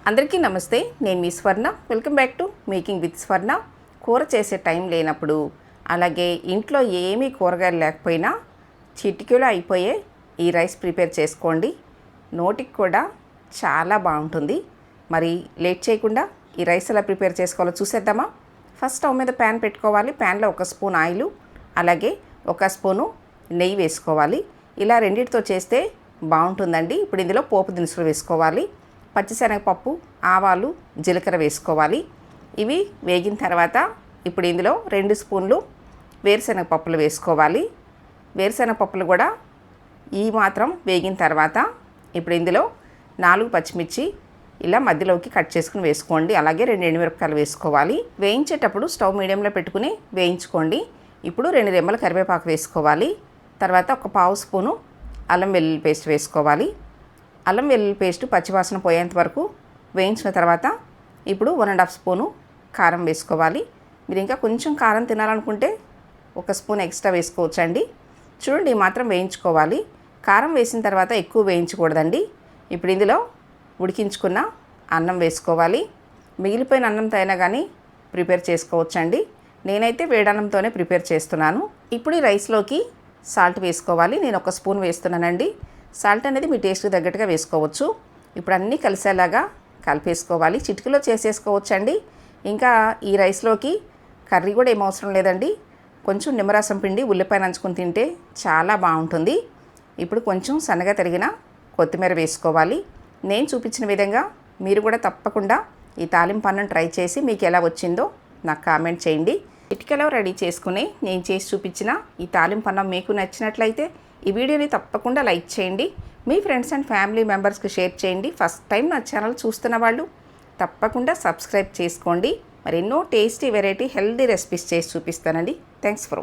అందరికీ నమస్తే. నేను మీ స్వర్ణ. Welcome back to making with స్వర్ణ. కూర చేసే టైం లేనప్పుడు, అలాగే ఇంట్లో ఏమీ కూరగాయలు లేకపోయినా చిటికెలో అయిపోయే ఈ రైస్ ప్రిపేర్ చేసుకోండి. నోటికి కూడా చాలా బాగుంటుంది. మరి లేట్ చేయకుండా ఈ రైస్ ఎలా ప్రిపేర్ చేసుకోవాలో చూసేద్దామా? ఫస్ట్ స్టవ్ మీద ప్యాన్ పెట్టుకోవాలి. ప్యాన్లో 1 స్పూన్ ఆయిల్, అలాగే 1 స్పూను నెయ్యి వేసుకోవాలి. ఇలా రెండింటితో చేస్తే బాగుంటుందండి. ఇప్పుడు ఇందులో పోపు దినుసులు వేసుకోవాలి. పచ్చిశనగపప్పు, ఆవాలు, జీలకర్ర వేసుకోవాలి. ఇవి వేగిన తర్వాత ఇప్పుడు ఇందులో 2 స్పూన్లు వేరుశనగ పప్పులు వేసుకోవాలి. వేరుశనగ పప్పులు కూడా ఈ మాత్రం వేగిన తర్వాత ఇప్పుడు ఇందులో 4 పచ్చిమిర్చి ఇలా మధ్యలోకి కట్ చేసుకుని వేసుకోండి. అలాగే 2 ఎండుమిరపకాయలు వేసుకోవాలి. వేయించేటప్పుడు స్టవ్ మీడియంలో పెట్టుకుని వేయించుకోండి. ఇప్పుడు 2 రెమ్మల కరివేపాకు వేసుకోవాలి. తర్వాత 1 పావు స్పూను అల్లం వెల్లుల్లి పేస్ట్ వేసుకోవాలి. అల్లం వెల్లుల్లి పేస్ట్ పచ్చివాసన పోయేంత వరకు వేయించిన తర్వాత ఇప్పుడు 1½ స్పూను కారం వేసుకోవాలి. మీరు ఇంకా కొంచెం కారం తినాలనుకుంటే 1 స్పూన్ ఎక్స్ట్రా వేసుకోవచ్చండి. చూడండి, ఈ మాత్రం వేయించుకోవాలి. కారం వేసిన తర్వాత ఎక్కువ వేయించకూడదండి. ఇప్పుడు ఇందులో ఉడికించుకున్న అన్నం వేసుకోవాలి. మిగిలిపోయిన అన్నంతో అయినా కానీ ప్రిపేర్ చేసుకోవచ్చండి. నేనైతే వేడన్నంతోనే ప్రిపేర్ చేస్తున్నాను. ఇప్పుడు ఈ రైస్లోకి సాల్ట్ వేసుకోవాలి. నేను 1 స్పూన్ వేస్తున్నానండి. సాల్ట్ అనేది మీ టేస్ట్కి తగ్గట్టుగా వేసుకోవచ్చు. ఇప్పుడు అన్నీ కలిసేలాగా కలిపేసుకోవాలి. చిటికలో చేసేసుకోవచ్చండి. ఇంకా ఈ రైస్లోకి కర్రీ కూడా ఏం అవసరం లేదండి. కొంచెం నిమ్మరసం పిండి ఉల్లిపాయ నంచుకొని తింటే చాలా బాగుంటుంది. ఇప్పుడు కొంచెం సన్నగా తరిగిన కొత్తిమీర వేసుకోవాలి. నేను చూపించిన విధంగా మీరు కూడా తప్పకుండా ఈ తాలింపు అన్నం ట్రై చేసి మీకు ఎలా వచ్చిందో నాకు కామెంట్ చేయండి. చిటికలో రెడీ చేసుకుని నేను చేసి చూపించిన ఈ తాలింపు అన్నం మీకు నచ్చినట్లయితే ఈ వీడియోని తప్పకుండా లైక్ చేయండి. మీ ఫ్రెండ్స్ అండ్ ఫ్యామిలీ మెంబర్స్కి షేర్ చేయండి. ఫస్ట్ టైం నా ఛానల్ చూస్తున్న వాళ్ళు తప్పకుండా సబ్స్క్రైబ్ చేసుకోండి. మరి ఎన్నో టేస్టీ వెరైటీ హెల్దీ రెసిపీస్ చేసి చూపిస్తానండి. Thanks for watching.